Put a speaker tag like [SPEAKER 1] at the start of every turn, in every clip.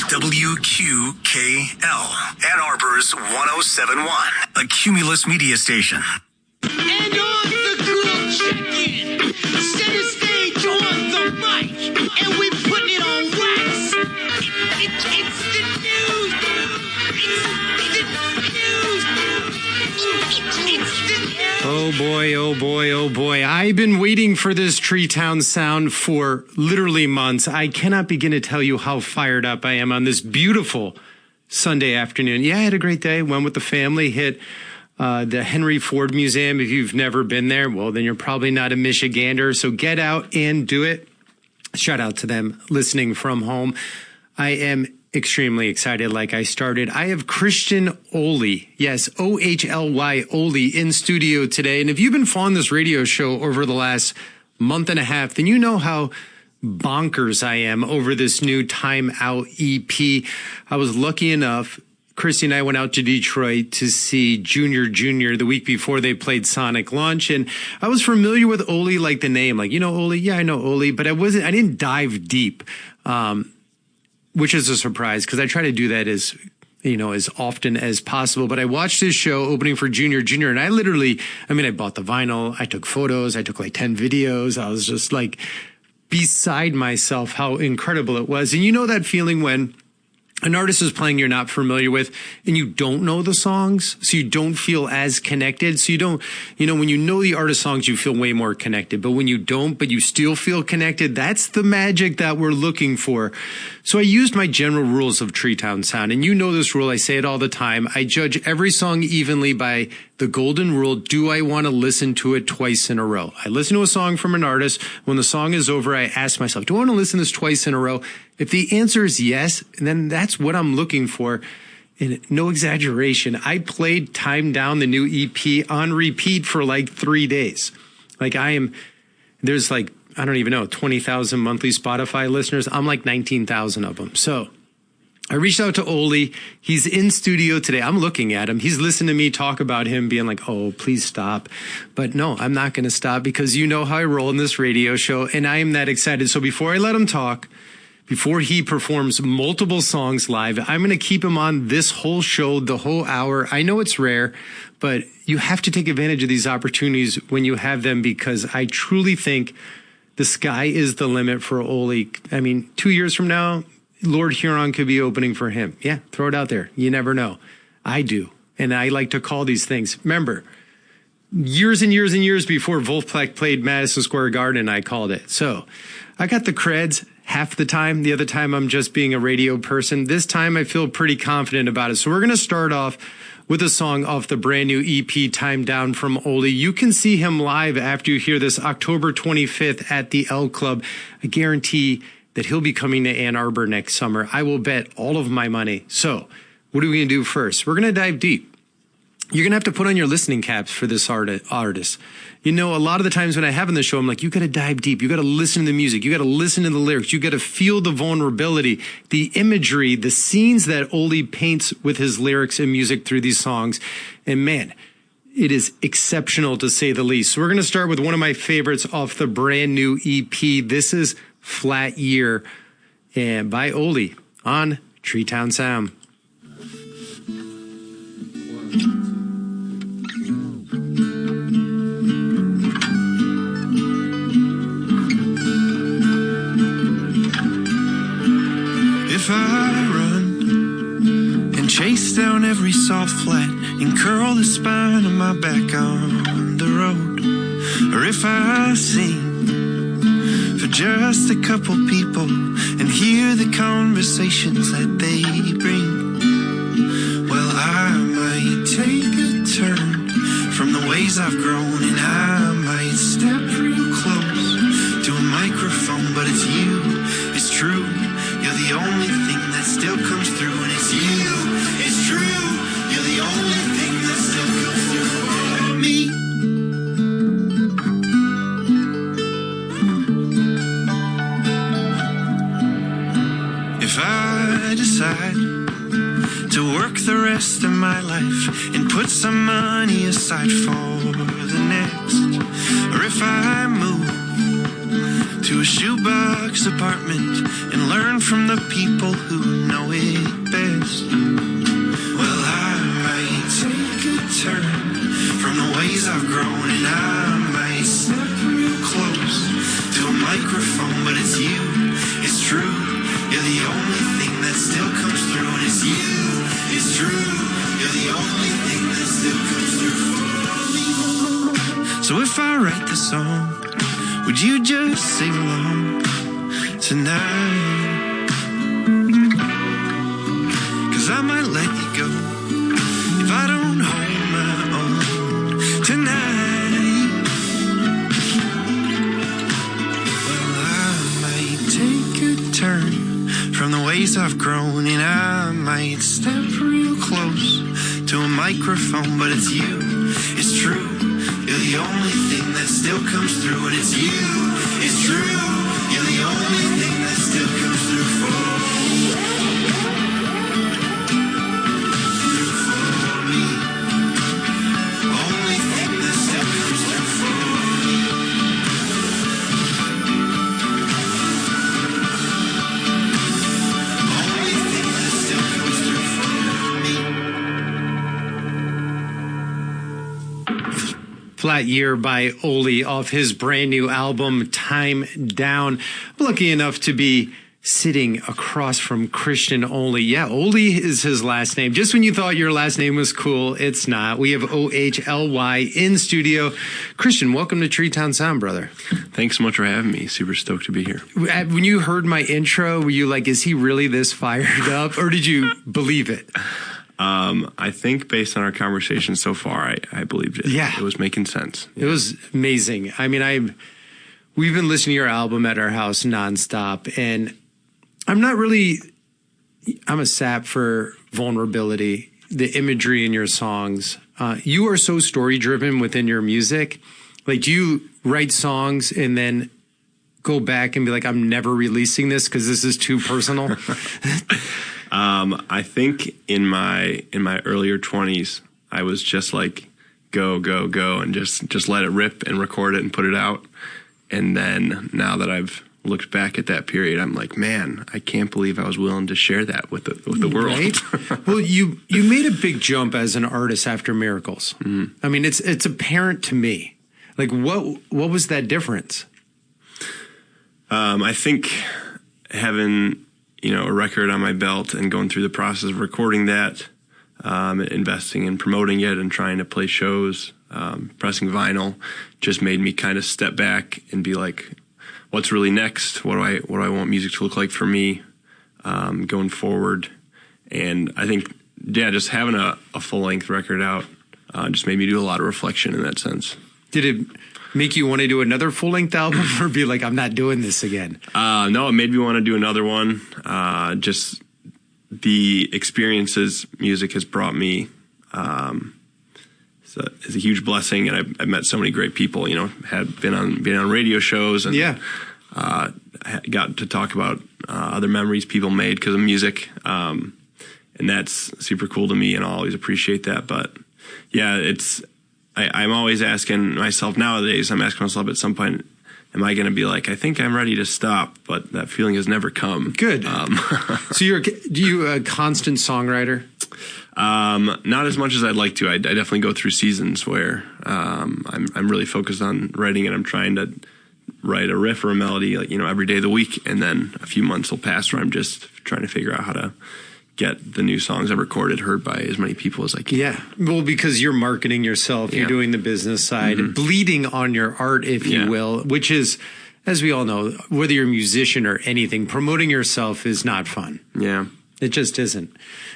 [SPEAKER 1] WQKL, Ann Arbor's 1071, a Cumulus media station.
[SPEAKER 2] And on the cool check-in, center stage on the mic, and we put it on wax. It's the news. It's the news.
[SPEAKER 3] Oh boy, oh boy, oh boy. I've been waiting for this TreeTownSound for literally months. I cannot begin to tell you how fired up I am on this beautiful Sunday afternoon. Yeah, I had a great day. Went with the family, hit the Henry Ford Museum. If you've never been there, well, then you're probably not a Michigander. So get out and do it. Shout out to them listening from home. I am extremely excited like I started. I have Christian Ohly, yes, Ohly, Ohly in studio today. And if you've been following this radio show over the last month and a half, then you know how bonkers I am over this new Time Out EP. I was lucky enough, Christy and I went out to Detroit to see Junior the week before they played Sonic Launch. And I was familiar with Ohly, like the name, like, you know, Ohly? Yeah, I know Ohly, but I didn't dive deep. Which is a surprise because I try to do that as often as possible. But I watched this show opening for Junior, and I bought the vinyl. I took photos. I took like 10 videos. I was just like beside myself how incredible it was. And you know that feeling when an artist is playing you're not familiar with and you don't know the songs, so you don't feel as connected. So you don't, when you know the artist songs, you feel way more connected. But when you don't, but you still feel connected, that's the magic that we're looking for. So I used my general rules of TreeTownSound. And you know this rule, I say it all the time. I judge every song evenly by the golden rule. Do I want to listen to it twice in a row? I listen to a song from an artist. When the song is over, I ask myself, do I want to listen to this twice in a row? If the answer is yes, then that's what I'm looking for. And no exaggeration, I played Time Down, the new EP, on repeat for like 3 days. There's like, I don't even know, 20,000 monthly Spotify listeners. I'm like 19,000 of them. So I reached out to Ohly. He's in studio today. I'm looking at him. He's listening to me talk about him being like, oh, please stop. But no, I'm not going to stop because you know how I roll in this radio show and I am that excited. So before I let him talk, before he performs multiple songs live, I'm going to keep him on this whole show, the whole hour. I know it's rare, but you have to take advantage of these opportunities when you have them because I truly think the sky is the limit for Ohly. 2 years from now, Lord Huron could be opening for him. Yeah, throw it out there. You never know. I do. And I like to call these things. Remember, years and years and years before Wolfpack played Madison Square Garden, I called it. So I got the creds half the time. The other time I'm just being a radio person. This time I feel pretty confident about it. So we're going to start off with a song off the brand new EP, Time Down from Ohly. You can see him live after you hear this October 25th at the L Club. I guarantee that he'll be coming to Ann Arbor next summer. I will bet all of my money. So what are we going to do first? We're going to dive deep. You're going to have to put on your listening caps for this artist. A lot of the times when I have on the show, I'm like, you got to dive deep. You got to listen to the music. You got to listen to the lyrics. You got to feel the vulnerability, the imagery, the scenes that Ohly paints with his lyrics and music through these songs. And man, it is exceptional to say the least. So we're going to start with one of my favorites off the brand new EP. This is Flat Year and by Ohly on TreeTownSound.
[SPEAKER 4] If I run and chase down every soft flat and curl the spine of my back on the road, or if I sing for just a couple people and hear the conversations that they bring, well, I might take a turn from the ways I've grown and I might step real close to a microphone, but it's you, it's true. You're the only thing that still comes through, and it's you, it's true. You're the only thing that still comes through. Me. If I decide to work the rest of my life and put some money aside for the next, or if I move to a shoebox apartment and learn from the people who know it best. Well, I might take a turn from the ways I've grown, and I might step real close to a microphone, but it's you, it's true. You're the only thing that still comes through, and it's you, it's true. You're the only thing that still comes through for me. So if I write the song, would you just sing along tonight? 'Cause I might let you go if I don't hold my own tonight. Well, I might take a turn from the ways I've grown, and I might step real close to a microphone, but it's you, it's true. You're the only thing that still comes through, and it's you, it's true. You're the only thing that still comes through for me. Only thing that still comes through for me. Only thing that still comes through for me.
[SPEAKER 3] Flat Year by Ohly off his brand new album, Time Down. I'm lucky enough to be sitting across from Christian Ohly. Yeah, Ohly is his last name. Just when you thought your last name was cool, it's not. We have Ohly in studio. Christian, welcome to TreeTownSound, brother.
[SPEAKER 5] Thanks so much for having me. Super stoked to be here.
[SPEAKER 3] When you heard my intro, were you like, is he really this fired up? Or did you believe it?
[SPEAKER 5] I think based on our conversation so far, I believed it.
[SPEAKER 3] Yeah.
[SPEAKER 5] It was making sense.
[SPEAKER 3] It was amazing. I mean, we've been listening to your album at our house nonstop, and I'm a sap for vulnerability, the imagery in your songs. You are so story driven within your music. Like, do you write songs and then go back and be like, I'm never releasing this because this is too personal?
[SPEAKER 5] I think in my earlier 20s, I was just like, go, and just let it rip and record it and put it out. And then now that I've looked back at that period, I'm like, man, I can't believe I was willing to share that with the world.
[SPEAKER 3] Right? Well, you made a big jump as an artist after Miracles. Mm-hmm. I mean, it's apparent to me. Like, what was that difference?
[SPEAKER 5] I think having, a record on my belt and going through the process of recording that, investing in promoting it and trying to play shows, pressing vinyl, just made me kind of step back and be like, what's really next? What do I want music to look like for me going forward? And I think, just having a full-length record out just made me do a lot of reflection in that sense.
[SPEAKER 3] Did it make you want to do another full-length album or be like, I'm not doing this again?
[SPEAKER 5] No, it made me want to do another one. Just the experiences music has brought me is a huge blessing, and I've met so many great people. Had been on radio shows, and got to talk about other memories people made because of music, and that's super cool to me, and I'll always appreciate that. But I'm always asking myself nowadays. I'm asking myself at some point, am I going to be like, I think I'm ready to stop, but that feeling has never come.
[SPEAKER 3] Good. So do you a constant songwriter?
[SPEAKER 5] Not as much as I'd like to. I definitely go through seasons where I'm really focused on writing, and I'm trying to write a riff or a melody, every day of the week, and then a few months will pass where I'm just trying to figure out how to get the new songs I've recorded heard by as many people as I can.
[SPEAKER 3] Yeah. Well, because you're marketing yourself, you're doing the business side, bleeding on your art, if you will, which is, as we all know, whether you're a musician or anything, promoting yourself is not fun.
[SPEAKER 5] Yeah.
[SPEAKER 3] It just isn't.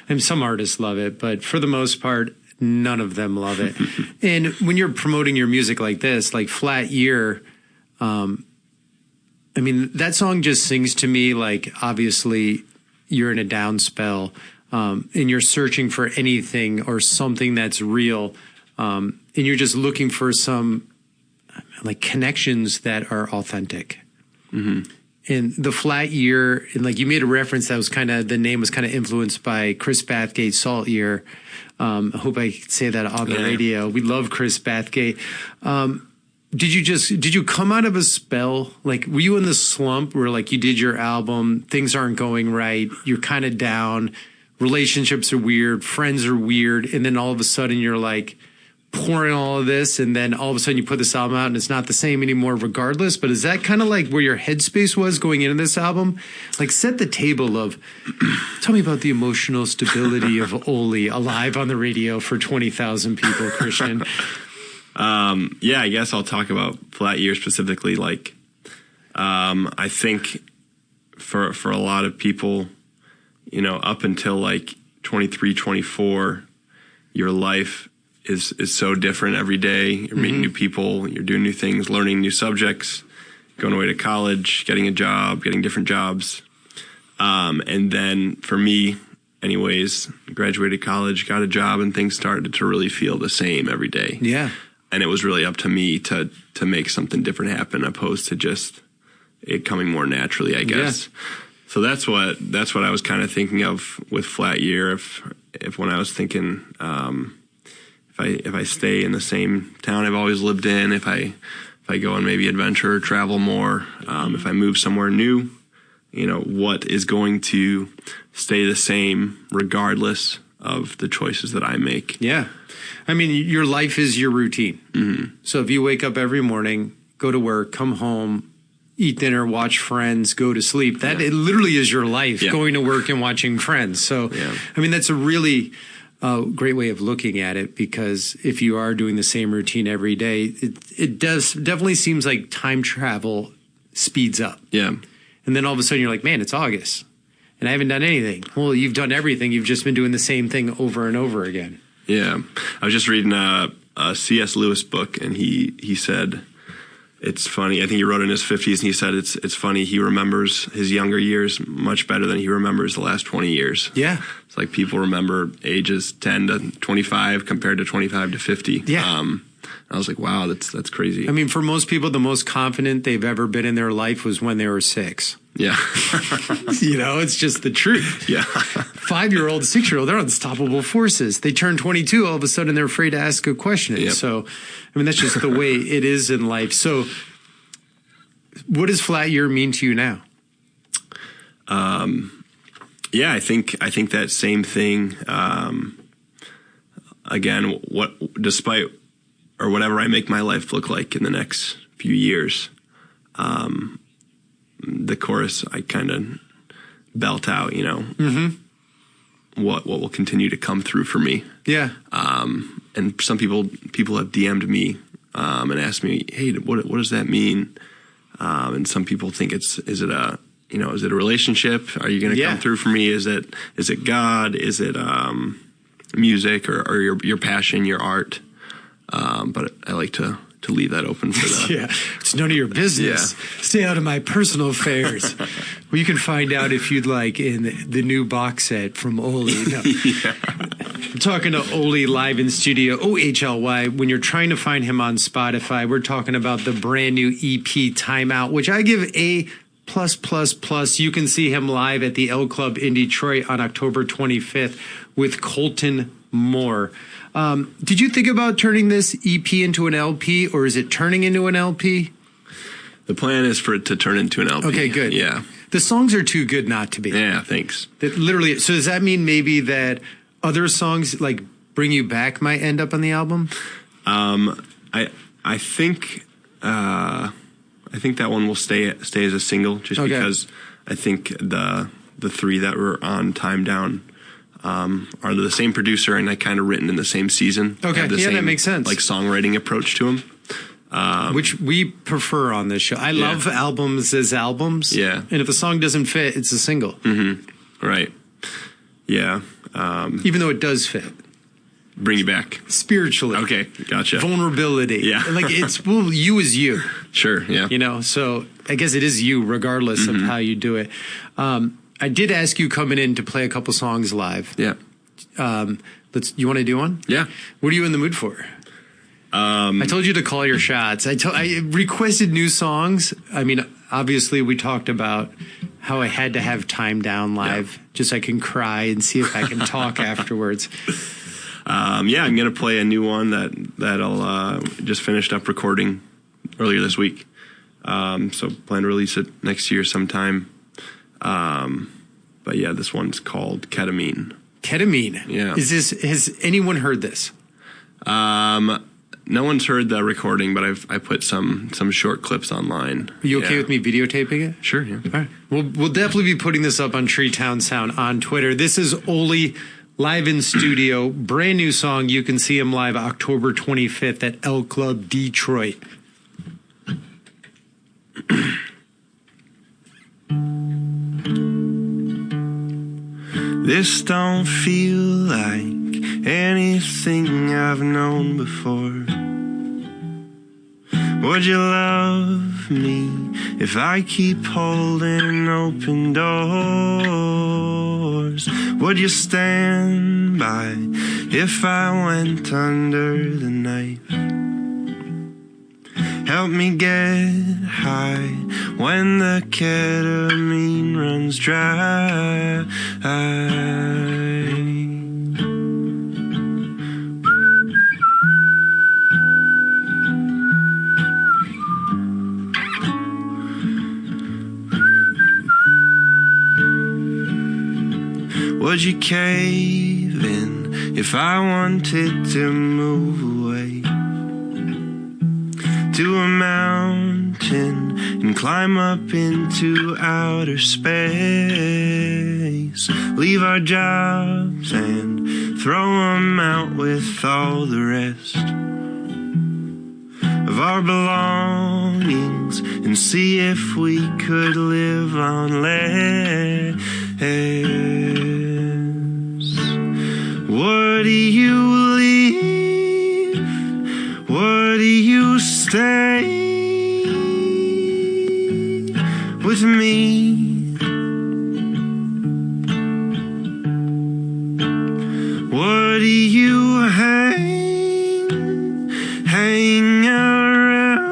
[SPEAKER 3] And some artists love it, but for the most part, none of them love it. And when you're promoting your music like this, like Flat Year, that song just sings to me like, obviously, you're in a down spell, and you're searching for anything or something that's real, and you're just looking for some like connections that are authentic. Mm-hmm. And the Flat Year, and like you made a reference that was the name was kind of influenced by Chris Bathgate's Salt Year. I hope I say that on the radio. We love Chris Bathgate. did you come out of a spell? Like, were you in the slump where like you did your album, things aren't going right, you're kind of down, relationships are weird, friends are weird, and then all of a sudden you're like pouring all of this, and then all of a sudden you put this album out and it's not the same anymore regardless? But is that kind of like where your headspace was going into this album? Like, set the table of, tell me about the emotional stability of Ohly alive on the radio for 20,000 people, Christian.
[SPEAKER 5] Yeah, I guess I'll talk about Flat Year specifically. Like, I think for a lot of people, you know, up until like 23, 24, your life is so different every day. You're meeting new people, you're doing new things, learning new subjects, going away to college, getting a job, getting different jobs. And then for me, anyways, graduated college, got a job, and things started to really feel the same every day.
[SPEAKER 3] Yeah.
[SPEAKER 5] And it was really up to me to make something different happen, opposed to just it coming more naturally, I guess. Yeah. So that's what I was kind of thinking of with Flat Year. If when I was thinking, if I stay in the same town I've always lived in, if I go and maybe adventure or travel more, if I move somewhere new, you know, what is going to stay the same regardless of the choices that I make?
[SPEAKER 3] Yeah. I mean, your life is your routine. Mm-hmm. So if you wake up every morning, go to work, come home, eat dinner, watch Friends, go to sleep, that it literally is your life, going to work and watching Friends. So, I mean, that's a really great way of looking at it, because if you are doing the same routine every day, it definitely seems like time travel speeds up. Yeah. And then all of a sudden you're like, man, it's August and I haven't done anything. Well, you've done everything. You've just been doing the same thing over and over again. Yeah.
[SPEAKER 5] I was just reading a C.S. Lewis book, and he said, it's funny. I think he wrote in his 50s, and he said it's funny. He remembers his younger years much better than he remembers the last 20 years. Yeah. It's like people remember ages 10 to 25 compared to 25 to 50. Yeah. I was like, wow, that's crazy.
[SPEAKER 3] I mean, for most people, the most confident they've ever been in their life was when they were 6. Yeah. You know, it's just the truth. Yeah. 5-year-old, 6-year-old, they're unstoppable forces. They turn 22, all of a sudden they're afraid to ask a question. Yep. So, I mean, that's just the way it is in life. So, what does Flat Year mean to you now?
[SPEAKER 5] Yeah, I think that same thing. Again, despite or whatever I make my life look like in the next few years, the chorus I kind of belt out, you know, what will continue to come through for me. Yeah. And some people have DM'd me and asked me, hey, what does that mean? And some people think is it a relationship? Are you going to come through for me? Is it God? Is it music or your passion, your art? But I like to leave that open for that.
[SPEAKER 3] It's none of your business. Yeah. Stay out of my personal affairs. Well, you can find out if you'd like in the new box set from Ohly. No. I'm talking to Ohly live in studio, OHLY. When you're trying to find him on Spotify, we're talking about the brand new EP Timeout, which I give A+++. You can see him live at the L Club in Detroit on October 25th with Colton Moore. Did you think about turning this EP into an LP, or is it turning into an LP?
[SPEAKER 5] The plan is for it to turn into an LP.
[SPEAKER 3] Okay, good. Yeah. The songs are too good not to be.
[SPEAKER 5] Yeah, thanks.
[SPEAKER 3] That literally. So does that mean maybe that other songs like Bring You Back might end up on the album?
[SPEAKER 5] I think that one will stay as a single, just because I think the 3 that were on Time Down are the same producer, and I kind of written in the same season. Okay,
[SPEAKER 3] that makes sense.
[SPEAKER 5] Like songwriting approach to them,
[SPEAKER 3] which we prefer on this show. I love albums as albums. Yeah, and if a song doesn't fit, it's a single. Mm-hmm.
[SPEAKER 5] Right. Yeah.
[SPEAKER 3] Even though it does fit.
[SPEAKER 5] Bring you back
[SPEAKER 3] spiritually.
[SPEAKER 5] Okay, gotcha.
[SPEAKER 3] Vulnerability. Yeah, like it's you is you.
[SPEAKER 5] Sure. Yeah.
[SPEAKER 3] You know, so I guess it is you, regardless of how you do it. I did ask you coming in to play a couple songs live. Yeah. You want to do one? Yeah. What are you in the mood for? I told you to call your shots. I requested new songs. I mean, obviously we talked about how I had to have Time Down live just so I can cry and see if I can talk afterwards.
[SPEAKER 5] I'm going to play a new one that'll just finished up recording earlier this week. So plan to release it next year sometime. But yeah, this one's called Ketamine.
[SPEAKER 3] Ketamine.
[SPEAKER 5] Yeah.
[SPEAKER 3] Has anyone heard this?
[SPEAKER 5] No one's heard the recording, but I put some short clips online.
[SPEAKER 3] Are you okay with me videotaping it?
[SPEAKER 5] Sure, yeah.
[SPEAKER 3] All right. We'll definitely be putting this up on TreeTownSound on Twitter. This is Ohly live in studio. Brand new song. You can see him live October 25th at L Club Detroit.
[SPEAKER 4] This don't feel like anything I've known before. Would you love me if I keep holding open doors? Would you stand by if I went under the knife? Help me get high when the ketamine runs dry. Would you cave in if I wanted to move away to a mountain and climb up into outer space? Leave our jobs and throw them out with all the rest of our belongings and see if we could live on less. Would you leave? Would you stay with me? Would you hang around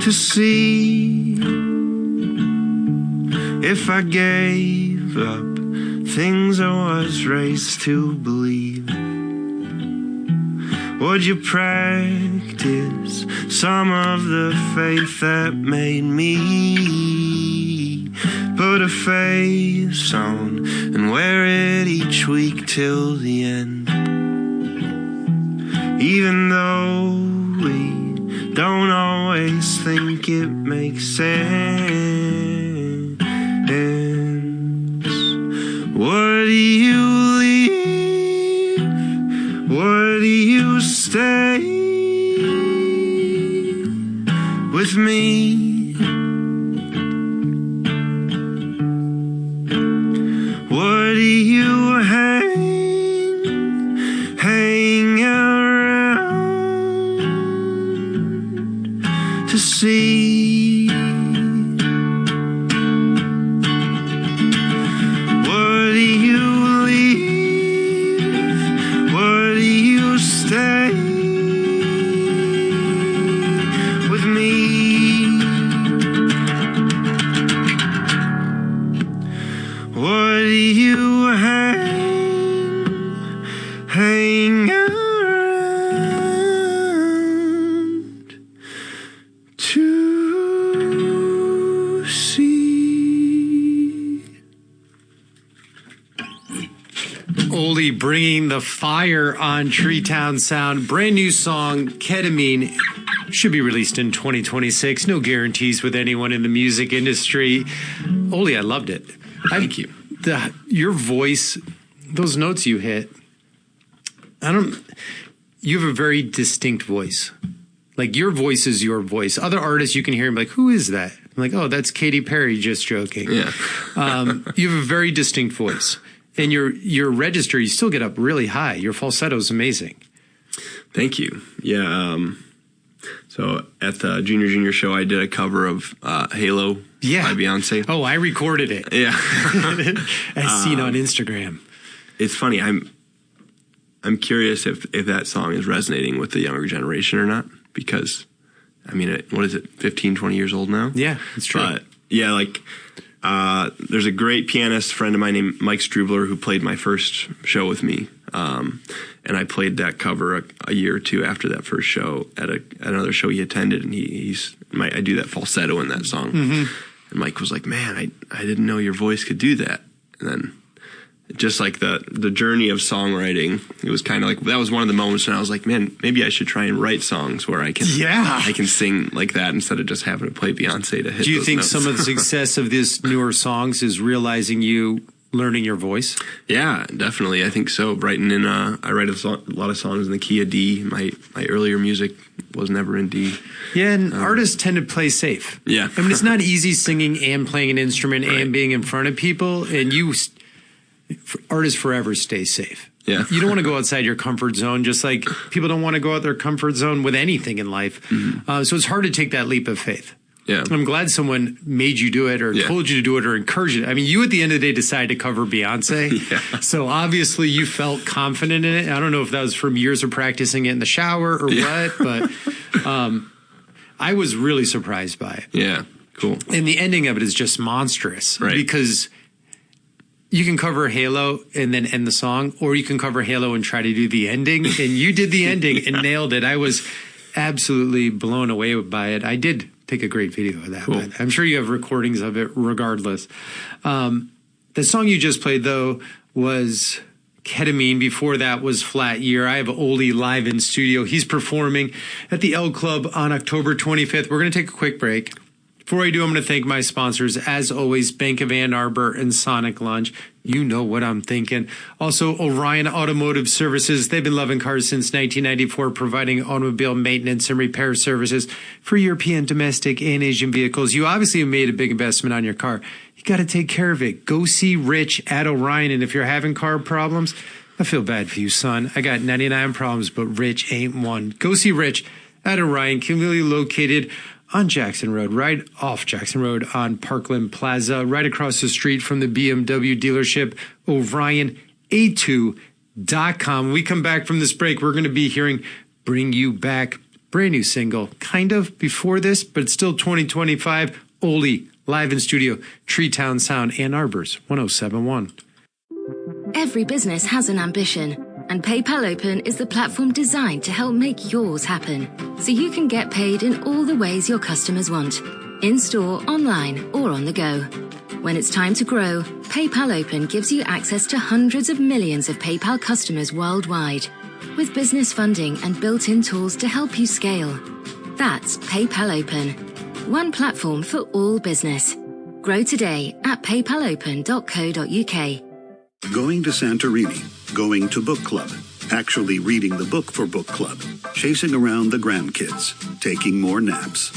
[SPEAKER 4] to see if I gave up things I was raised to believe? Would you practice some of the faith that made me put a face on and wear it each week till the end? Even though we don't always think it makes sense. Would you leave? Would you stay with me? Would you hang around to see? Hang around to see.
[SPEAKER 3] Ohly bringing the fire on TreeTownSound. Brand new song, Ketamine. Should be released in 2026. No guarantees with anyone in the music industry. Ohly, I loved it.
[SPEAKER 5] Thank you.
[SPEAKER 3] Your voice, those notes you hit, you have a very distinct voice. Like, your voice is your voice. Other artists, you can hear them like, who is that? I'm like, oh, that's Katy Perry, just joking.
[SPEAKER 5] Yeah.
[SPEAKER 3] You have a very distinct voice. And your register, you still get up really high. Your falsetto is amazing.
[SPEAKER 5] Thank you. Yeah. So at the junior show, I did a cover of Halo by Beyonce.
[SPEAKER 3] Oh, I recorded it.
[SPEAKER 5] Yeah.
[SPEAKER 3] As seen on Instagram.
[SPEAKER 5] It's funny. I'm curious if that song is resonating with the younger generation or not, because, I mean, what is it, 15, 20 years old now?
[SPEAKER 3] Yeah, it's true.
[SPEAKER 5] But, yeah, like, there's a great pianist friend of mine named Mike Strubler who played my first show with me And I played that cover a year or two after that first show at another show he attended, and I do that falsetto in that song. And Mike was like, "Man, I didn't know your voice could do that." And then just like the journey of songwriting, it was kind of like, that was one of the moments when I was like, man, maybe I should try and write songs where I can sing like that instead of just having to play Beyonce to hit.
[SPEAKER 3] Do you
[SPEAKER 5] those
[SPEAKER 3] think
[SPEAKER 5] notes.
[SPEAKER 3] some of the success of these newer songs is realizing you learning your voice?
[SPEAKER 5] Yeah, definitely. I think so. Writing I write a lot of songs in the key of D. My earlier music was never in D.
[SPEAKER 3] Yeah, and artists tend to play safe.
[SPEAKER 5] Yeah.
[SPEAKER 3] I mean, it's not easy singing and playing an instrument and being in front of people, and artists forever stay safe.
[SPEAKER 5] Yeah.
[SPEAKER 3] You don't want to go outside your comfort zone, just like people don't want to go out their comfort zone with anything in life. So it's hard to take that leap of faith.
[SPEAKER 5] Yeah.
[SPEAKER 3] I'm glad someone made you do it or told you to do it or encouraged it. I mean, you at the end of the day decided to cover Beyonce. So obviously you felt confident in it. I don't know if that was from years of practicing it in the shower or what, but I was really surprised by it.
[SPEAKER 5] Yeah. Cool.
[SPEAKER 3] And the ending of it is just monstrous.
[SPEAKER 5] Right.
[SPEAKER 3] Because you can cover Halo and then end the song, or you can cover Halo and try to do the ending. And you did the ending and nailed it. I was absolutely blown away by it. I did take a great video of that. But I'm sure you have recordings of it regardless. The song you just played, though, was Ketamine. Before that was Flat Year. I have Ohly live in studio. He's performing at the L Club on October 25th. We're going to take a quick break. Before I do, I'm going to thank my sponsors, as always, Bank of Ann Arbor and Sonic Lunch. You know what I'm thinking. Also, Orion Automotive Services. They've been loving cars since 1994, providing automobile maintenance and repair services for European, domestic, and Asian vehicles. You obviously have made a big investment on your car. You got to take care of it. Go see Rich at Orion. And if you're having car problems, I feel bad for you, son. I got 99 problems, but Rich ain't one. Go see Rich at Orion, conveniently located on Jackson Road, right off Jackson Road on Parkland Plaza, right across the street from the BMW dealership, OrionA2.com. When we come back from this break, we're going to be hearing Bring You Back, brand new single, kind of before this, but it's still 2025. Ohly, live in studio, TreeTownSound, Ann Arbor's 107.1.
[SPEAKER 6] Every business has an ambition, and PayPal Open is the platform designed to help make yours happen, so you can get paid in all the ways your customers want, in-store, online, or on the go. When it's time to grow, PayPal Open gives you access to hundreds of millions of PayPal customers worldwide, with business funding and built-in tools to help you scale. That's PayPal Open, one platform for all business. Grow today at paypalopen.co.uk.
[SPEAKER 7] Going to Santorini, going to book club, actually reading the book for book club, chasing around the grandkids, taking more naps.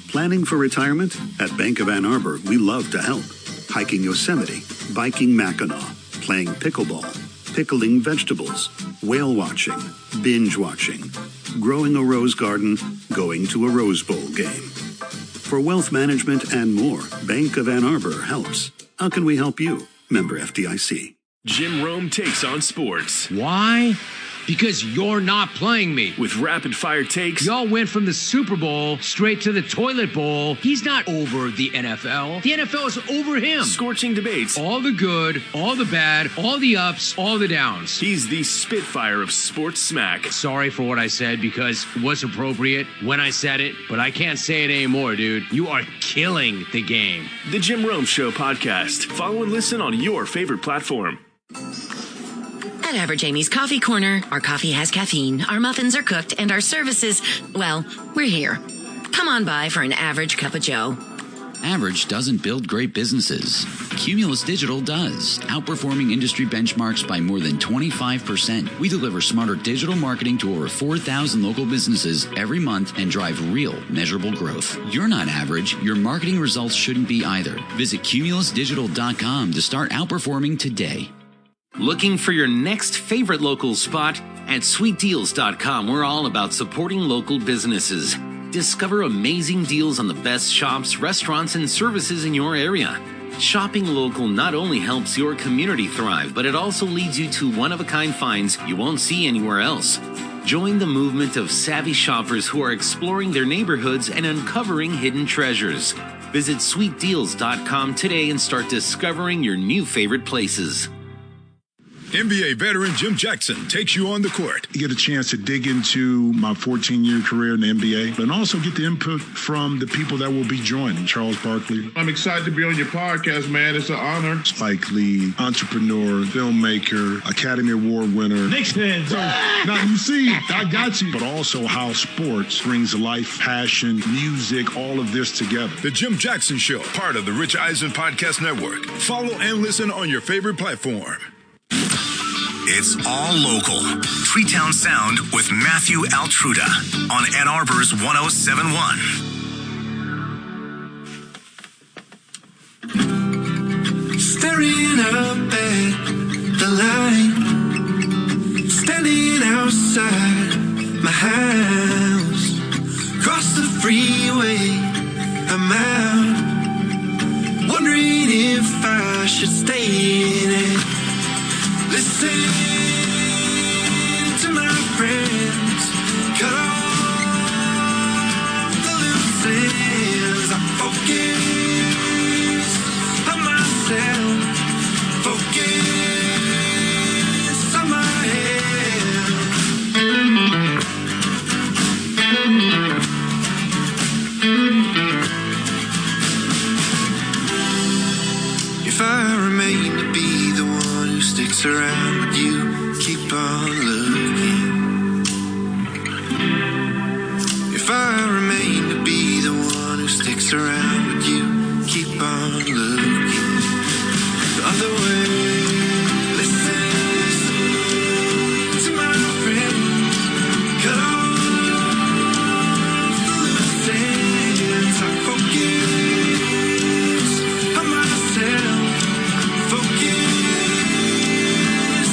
[SPEAKER 7] Planning for retirement? At Bank of Ann Arbor, we love to help. Hiking Yosemite, biking Mackinac, playing pickleball, pickling vegetables, whale watching, binge watching, growing a rose garden, going to a Rose Bowl game. For wealth management and more, Bank of Ann Arbor helps. How can we help you? Member FDIC.
[SPEAKER 8] Jim Rome takes on sports.
[SPEAKER 9] Why? Because you're not playing me.
[SPEAKER 8] With rapid fire takes.
[SPEAKER 9] Y'all went from the Super Bowl straight to the toilet bowl. He's not over the NFL. The NFL is over him.
[SPEAKER 8] Scorching debates.
[SPEAKER 9] All the good, all the bad, all the ups, all the downs.
[SPEAKER 8] He's the Spitfire of sports smack.
[SPEAKER 9] Sorry for what I said because it was appropriate when I said it, but I can't say it anymore, dude. You are killing the game.
[SPEAKER 8] The Jim Rome Show podcast. Follow and listen on your favorite platform.
[SPEAKER 10] At Average Amy's Coffee Corner, our coffee has caffeine, our muffins are cooked, and our services, well, we're here. Come on by for an average cup of joe.
[SPEAKER 11] Average doesn't build great businesses. Cumulus Digital does, outperforming industry benchmarks by more than 25%. We deliver smarter digital marketing to over 4,000 local businesses every month and drive real, measurable growth. You're not average. Your marketing results shouldn't be either. Visit cumulusdigital.com to start outperforming today.
[SPEAKER 12] Looking for your next favorite local spot? At sweetdeals.com, we're all about supporting local businesses. Discover amazing deals on the best shops, restaurants, and services in your area. Shopping local not only helps your community thrive, but it also leads you to one-of-a-kind finds you won't see anywhere else. Join the movement of savvy shoppers who are exploring their neighborhoods and uncovering hidden treasures. Visit sweetdeals.com today and start discovering your new favorite places.
[SPEAKER 13] NBA veteran Jim Jackson takes you on the court.
[SPEAKER 14] You get a chance to dig into my 14-year career in the NBA and also get the input from the people that will be joining. Charles Barkley.
[SPEAKER 15] I'm excited to be on your podcast, man. It's an honor.
[SPEAKER 14] Spike Lee, entrepreneur, filmmaker, Academy Award winner.
[SPEAKER 15] Knicks fans.
[SPEAKER 14] So, now you see, I got you. But also how sports brings life, passion, music, all of this together.
[SPEAKER 13] The Jim Jackson Show, part of the Rich Eisen Podcast Network. Follow and listen on your favorite platform.
[SPEAKER 1] It's all local. Treetown Sound with Matthew Altruda on Ann Arbor's 1071.
[SPEAKER 4] Staring up at the light, standing outside my house, across the freeway, I'm out, wondering if I should stay in it. Listen to my friends, cut off the loose ends. I focus on myself, focus on my head. If I remain to be the one who sticks around with you, keep on looking. If I remain to be the one who sticks around with you, keep on looking the other way. Listen to my friends, cut off the loose ends. I focus on myself, focus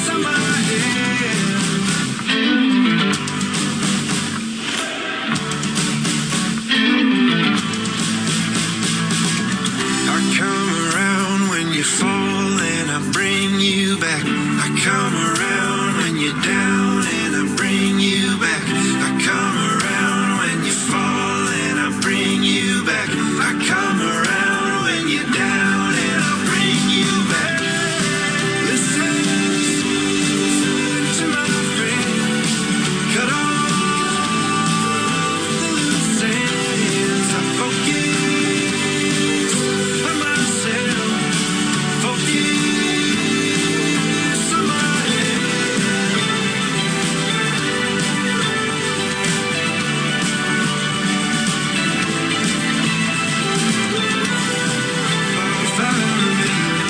[SPEAKER 4] on my head. I come around when you fall and I bring you back. I come around when you're down and I bring you back. I come around when you fall and I bring you back. I come around when you're down and I bring you back. Listen to my friends, cut off the loose ends. I focus on myself, focus on my head. If I remain to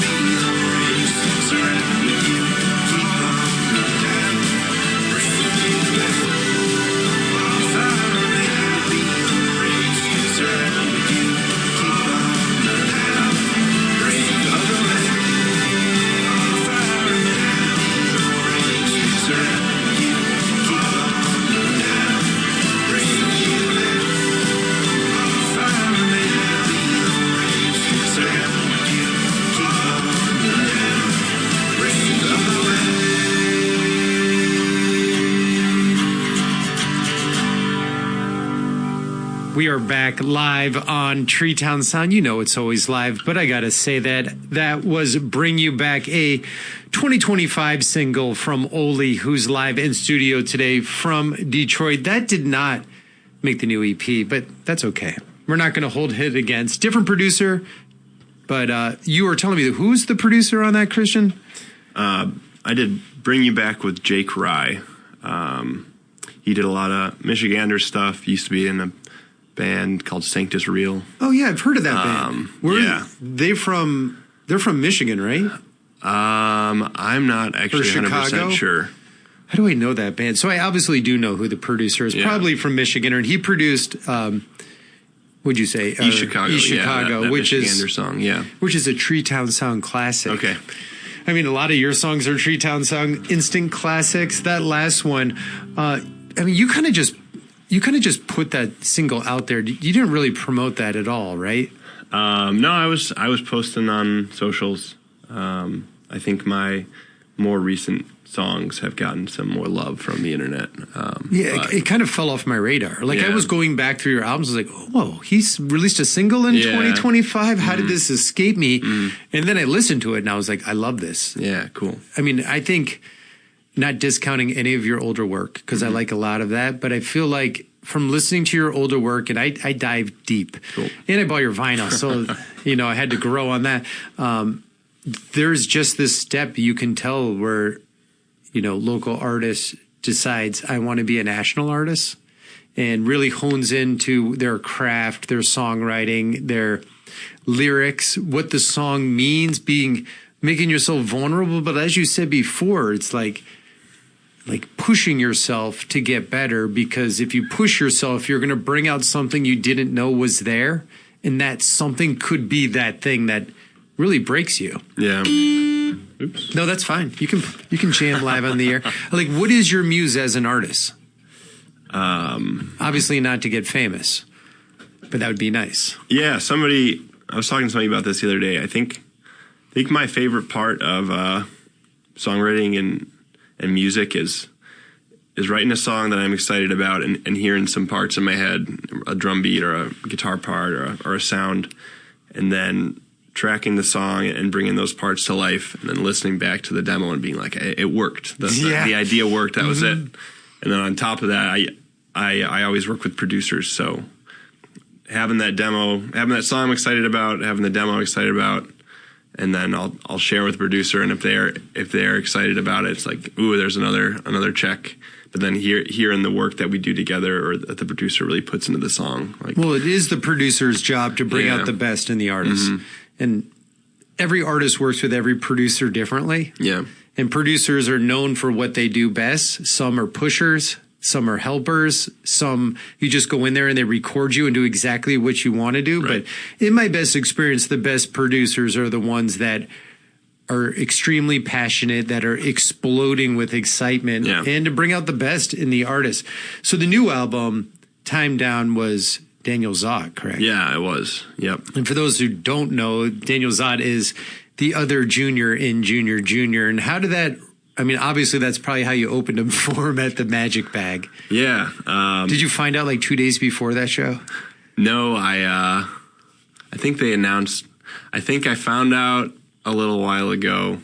[SPEAKER 4] be the one who sticks around with you, keep on down, bring you back. If I remain to be the one who sticks around with you, keep on down, bring the other way. If I remain to be the one who sticks around with you, keep on down, bring you back. If I remain to be the one who sticks around with you, keep on down, bring the other way.
[SPEAKER 3] We are back live on Treetown Sound. You know it's always live, but I got to say that was Bring You Back, a 2025 single from Ohly, who's live in studio today from Detroit. That did not make the new EP, but that's okay. We're not going to hold it against. Different producer, but you were telling me who's the producer on that, Christian?
[SPEAKER 5] I did Bring You Back with Jake Rye. He did a lot of Michigander stuff. He used to be in a band called Sanctus Real.
[SPEAKER 3] Oh yeah, I've heard of that band.
[SPEAKER 5] Yeah.
[SPEAKER 3] They're from Michigan, right?
[SPEAKER 5] I'm not actually 100% sure.
[SPEAKER 3] How do I know that band? So I obviously do know who the producer is. Yeah. Probably from Michigan, and he produced. Would you say
[SPEAKER 5] East Chicago?
[SPEAKER 3] East Chicago,
[SPEAKER 5] that
[SPEAKER 3] which
[SPEAKER 5] Michigander song,
[SPEAKER 3] which is a Treetown Sound classic.
[SPEAKER 5] Okay.
[SPEAKER 3] I mean, a lot of your songs are Treetown Sound instant classics. That last one, I mean, you kind of just put that single out there. You didn't really promote that at all, right?
[SPEAKER 5] No, I was posting on socials. I think my more recent songs have gotten some more love from the internet.
[SPEAKER 3] It kind of fell off my radar. Like I was going back through your albums, I was like, whoa, he's released a single in 2025. How did this escape me? And then I listened to it and I was like, I love this.
[SPEAKER 5] Yeah, cool.
[SPEAKER 3] I mean, I think not discounting any of your older work because I like a lot of that, but I feel like from listening to your older work, and I dive deep, and I bought your vinyl, so I had to grow on that. There's just this step you can tell where local artist decides I want to be a national artist, and really hones into their craft, their songwriting, their lyrics, what the song means, making yourself vulnerable. But as you said before, it's like pushing yourself to get better, because if you push yourself, you're going to bring out something you didn't know was there. And that something could be that thing that really breaks you.
[SPEAKER 5] Yeah.
[SPEAKER 3] Oops. No, that's fine. You can jam live on the air. Like, what is your muse as an artist? Obviously not to get famous, but that would be nice.
[SPEAKER 5] Yeah. I was talking to somebody about this the other day. I think my favorite part of songwriting and music is writing a song that I'm excited about and hearing some parts in my head, a drum beat or a guitar part or a sound, and then tracking the song and bringing those parts to life, and then listening back to the demo and being like, it worked. The idea worked. That was it. And then on top of that, I always work with producers. So having that song I'm excited about, having the demo I'm excited about, and then I'll share with the producer, and if they're excited about it, it's like, ooh, there's another check. But then hearing the work that we do together, or that the producer really puts into the song.
[SPEAKER 3] Well, it is the producer's job to bring out the best in the artist, and every artist works with every producer differently.
[SPEAKER 5] Yeah,
[SPEAKER 3] and producers are known for what they do best. Some are pushers. Some are helpers. Some you just go in there and they record you and do exactly what you want to do. Right. But in my best experience, the best producers are the ones that are extremely passionate, that are exploding with excitement, and to bring out the best in the artist. So the new album, Time Down, was Daniel Zott, correct?
[SPEAKER 5] Yeah, it was. Yep.
[SPEAKER 3] And for those who don't know, Daniel Zott is the other junior in Junior Junior. And how did that... I mean, obviously, that's probably how you opened him for him at the Magic Bag.
[SPEAKER 5] Yeah.
[SPEAKER 3] Did you find out like 2 days before that show?
[SPEAKER 5] No, I think they announced. I think I found out a little while ago,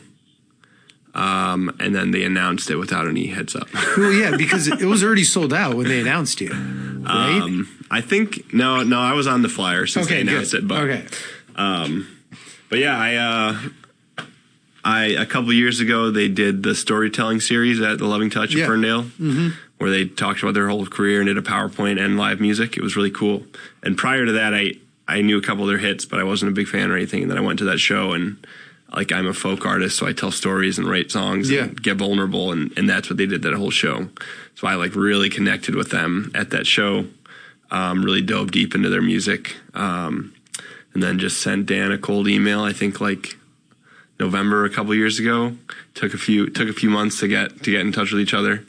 [SPEAKER 5] and then they announced it without any heads up.
[SPEAKER 3] Well, yeah, because it was already sold out when they announced you, right?
[SPEAKER 5] I think no, I was on the flyer since they announced it. But but yeah, I a couple of years ago, they did the storytelling series at the Loving Touch of Ferndale, where they talked about their whole career and did a PowerPoint and live music. It was really cool. And prior to that, I knew a couple of their hits, but I wasn't a big fan or anything. And then I went to that show, and like, I'm a folk artist, so I tell stories and write songs and get vulnerable. And that's what they did that whole show. So I like really connected with them at that show, really dove deep into their music. And then just sent Dan a cold email, I think like November a couple years ago. Took a few months to get in touch with each other,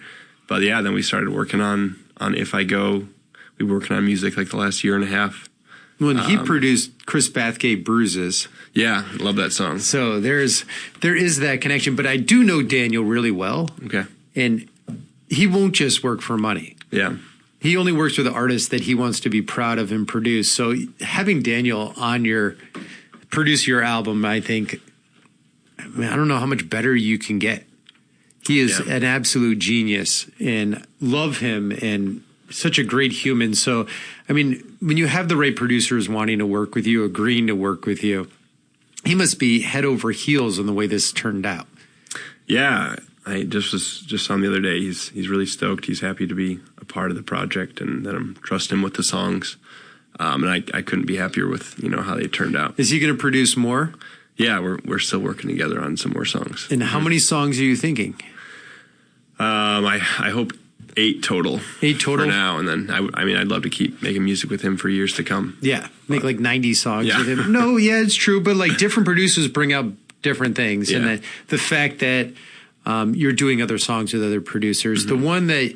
[SPEAKER 5] but yeah, then we started working on If I Go. We were working on music like the last year and a half.
[SPEAKER 3] When he produced Chris Bathgate Bruises.
[SPEAKER 5] Yeah, love that song.
[SPEAKER 3] So there is that connection, but I do know Daniel really well.
[SPEAKER 5] Okay.
[SPEAKER 3] And he won't just work for money.
[SPEAKER 5] Yeah.
[SPEAKER 3] He only works with artists that he wants to be proud of and produce. So having Daniel produce your album, I think, I don't know how much better you can get. He is an absolute genius, and love him, and such a great human. So, I mean, when you have the right producers wanting to work with you, agreeing to work with you, he must be head over heels on the way this turned out.
[SPEAKER 5] Yeah, I just saw him the other day. He's really stoked. He's happy to be a part of the project, and that I'm trusting him with the songs. And I couldn't be happier with how they turned out.
[SPEAKER 3] Is he going to produce more?
[SPEAKER 5] Yeah, we're still working together on some more songs.
[SPEAKER 3] And how many songs are you thinking?
[SPEAKER 5] I hope 8 total.
[SPEAKER 3] 8 total?
[SPEAKER 5] For now, and then I'd love to keep making music with him for years to come.
[SPEAKER 3] Yeah, make like 90 songs with him. No, yeah, it's true, but like different producers bring out different things. Yeah. And the fact that you're doing other songs with other producers, the one that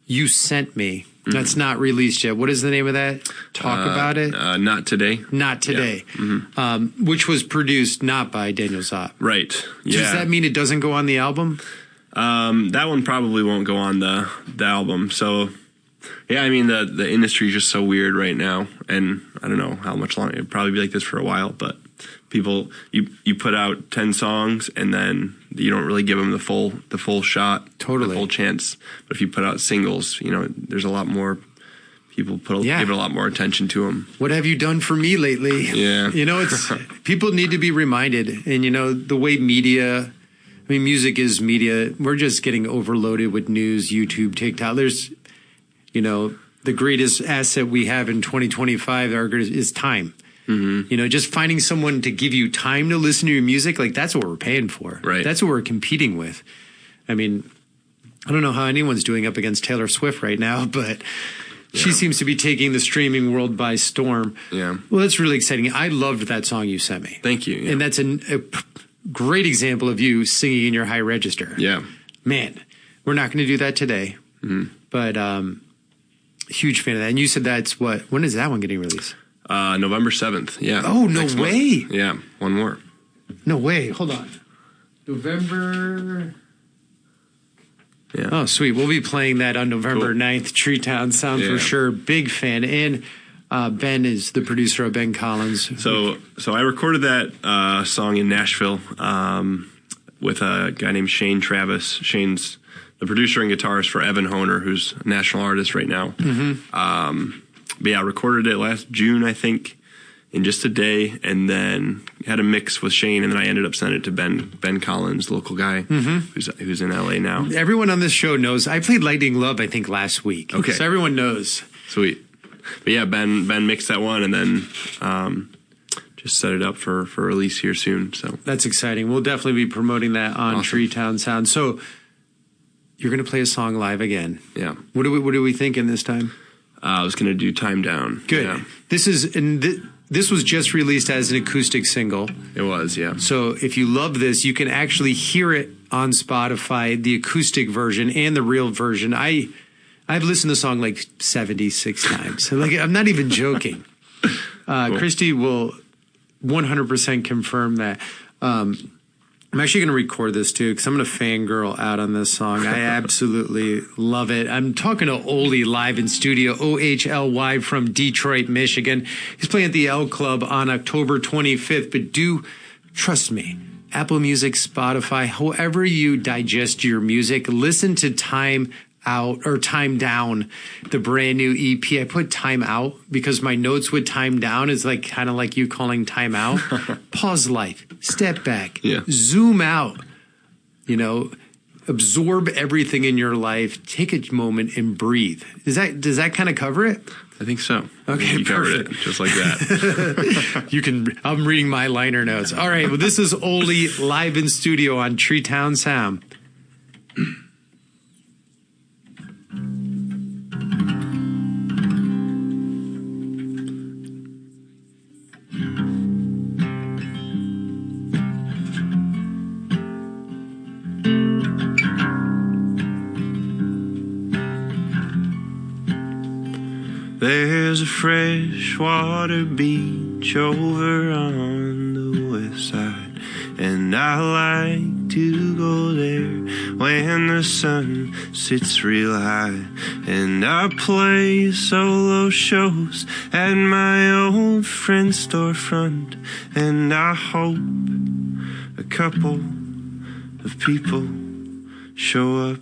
[SPEAKER 3] you sent me, That's not released yet. What is the name of that? Talk About It?
[SPEAKER 5] Not Today.
[SPEAKER 3] Not Today. Yeah. Which was produced not by Daniel Zopp.
[SPEAKER 5] Right. Yeah.
[SPEAKER 3] Does that mean it doesn't go on the album?
[SPEAKER 5] That one probably won't go on the album. So, yeah, I mean, the industry is just so weird right now. And I don't know how much longer. It'd probably be like this for a while. But people, you put out 10 songs and then you don't really give them the full shot,
[SPEAKER 3] totally,
[SPEAKER 5] the full chance. But if you put out singles, there's a lot more people give it a lot more attention to them.
[SPEAKER 3] What have you done for me lately?
[SPEAKER 5] Yeah,
[SPEAKER 3] it's people need to be reminded. And the way media, music is media. We're just getting overloaded with news, YouTube, TikTok. There's, the greatest asset we have in 2025 is time. Mm-hmm. Just finding someone to give you time to listen to your music, like that's what we're paying for.
[SPEAKER 5] Right.
[SPEAKER 3] That's what we're competing with. I don't know how anyone's doing up against Taylor Swift right now, but she seems to be taking the streaming world by storm.
[SPEAKER 5] Yeah.
[SPEAKER 3] Well, that's really exciting. I loved that song you sent me.
[SPEAKER 5] Thank you. Yeah.
[SPEAKER 3] And that's a great example of you singing in your high register.
[SPEAKER 5] Yeah.
[SPEAKER 3] Man, we're not going to do that today, but huge fan of that. And you said that's when is that one getting released?
[SPEAKER 5] November 7th. Yeah.
[SPEAKER 3] Oh, no way.
[SPEAKER 5] Month. Yeah. One more.
[SPEAKER 3] No way. Hold on. November.
[SPEAKER 5] Yeah.
[SPEAKER 3] Oh, sweet. We'll be playing that on November 9th. TreeTownSound for sure. Big fan. And Ben is the producer of Ben Collins.
[SPEAKER 5] So I recorded that song in Nashville with a guy named Shane Travis. Shane's the producer and guitarist for Evan Honer, who's a national artist right now. Mm-hmm. But yeah, I recorded it last June, I think, in just a day, and then had a mix with Shane, and then I ended up sending it to Ben Collins, local guy, who's in LA now.
[SPEAKER 3] Everyone on this show knows. I played Lightning Love, I think, last week.
[SPEAKER 5] Okay.
[SPEAKER 3] So everyone knows.
[SPEAKER 5] Sweet. But yeah, Ben mixed that one, and then just set it up for release here soon. So
[SPEAKER 3] that's exciting. We'll definitely be promoting that on TreeTownSound. So you're going to play a song live again.
[SPEAKER 5] Yeah.
[SPEAKER 3] What are we thinking this time?
[SPEAKER 5] I was going to do Time Down.
[SPEAKER 3] Good.
[SPEAKER 5] Yeah.
[SPEAKER 3] This was just released as an acoustic single.
[SPEAKER 5] It was, yeah.
[SPEAKER 3] So if you love this, you can actually hear it on Spotify, the acoustic version and the real version. I've listened to the song like 76 times. So I'm not even joking. Cool. Christy will 100% confirm that. I'm actually going to record this too because I'm going to fangirl out on this song. I absolutely love it. I'm talking to Ohly live in studio, OHLY from Detroit, Michigan. He's playing at the L Club on October 25th. But do trust me, Apple Music, Spotify, however you digest your music, listen to Time Out or Time Down, the brand new EP. I put Time Out because my notes with Time Down is kind of like you calling Time Out. Pause life, step back, zoom out, absorb everything in your life, take a moment and breathe. Does that kind of cover it?
[SPEAKER 5] I think so.
[SPEAKER 3] Okay,
[SPEAKER 5] you covered it just like that.
[SPEAKER 3] I'm reading my liner notes. All right, well, this is Ohly live in studio on TreeTownSound.
[SPEAKER 4] There's a freshwater beach over on the west side, and I like to go there when the sun sits real high. And I play solo shows at my old friend's storefront, and I hope a couple of people show up.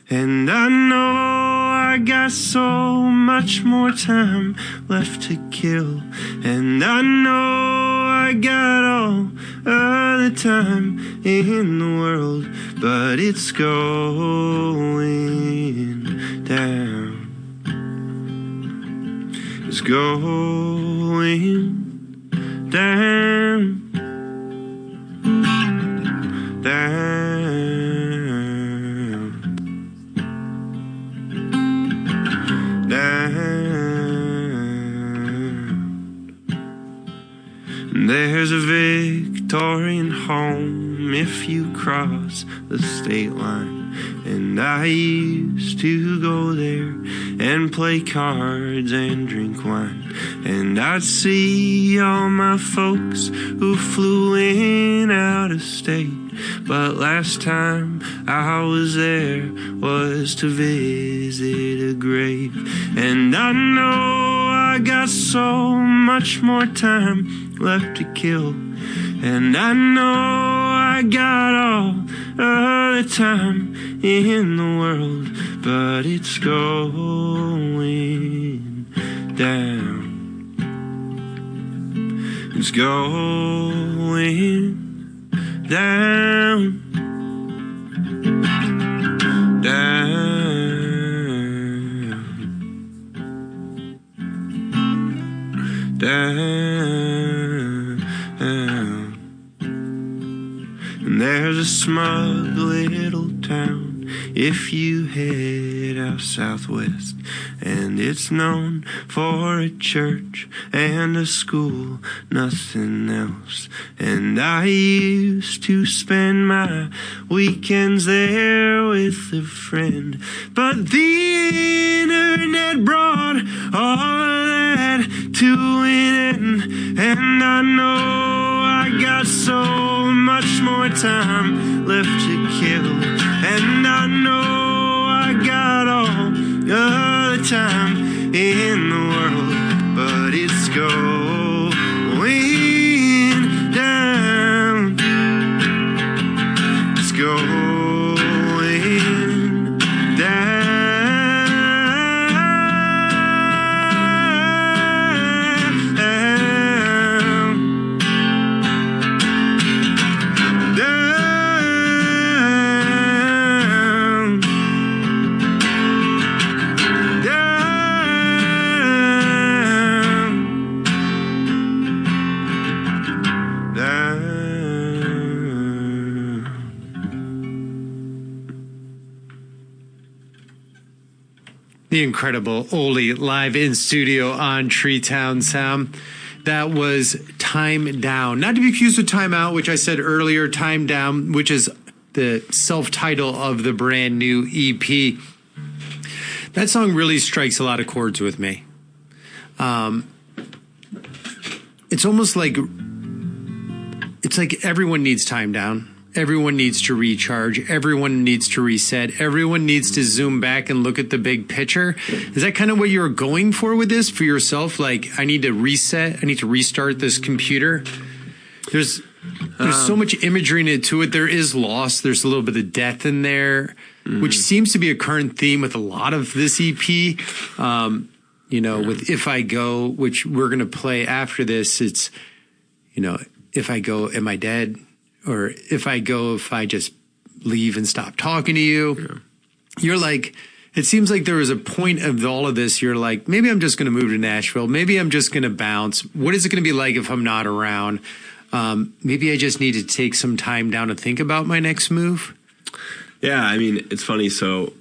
[SPEAKER 4] And I know I got so much more time left to kill, and I know I got all the time in the world, but it's going down. It's going down. There's a Victorian home if you cross the state line, And I used to go there and play cards and drink wine. And I'd see all my folks who flew in out of state. But last time I was there was to visit a grave. And I know I got so much more time left to kill. And I know I got all the time in the world, but it's going down. It's going down, down, down. And there's a smug little town if you head out southwest, and it's known for a church and a school, nothing else. And I used to spend my weekends there with a friend, but the internet brought all of that to an end. And I know I got so much more time left to kill. And I know I got all the time in the world, but it's going down. It's going down.
[SPEAKER 3] The incredible Ohly live in studio on TreeTownSound. That was Time Down. Not to be confused with Time Out, which I said earlier. Time Down, which is the self-title of the brand new EP. That song really strikes a lot of chords with me. It's almost like everyone needs time down. Everyone needs to recharge. Everyone needs to reset. Everyone needs to zoom back and look at the big picture. Is that kind of what you're going for with this for yourself? Like, I need to reset. I need to restart this computer. There's so much imagery into it. There is loss. There's a little bit of death in there, which seems to be a current theme with a lot of this EP. With If I Go, which we're going to play after this, it's, if I go, am I dead? Or if I go, if I just leave and stop talking to you. Yeah. You're like, it seems like there was a point of all of this. You're like, maybe I'm just going to move to Nashville. Maybe I'm just going to bounce. What is it going to be like if I'm not around? Maybe I just need to take some time down to think about my next move.
[SPEAKER 5] Yeah, I mean, it's funny. So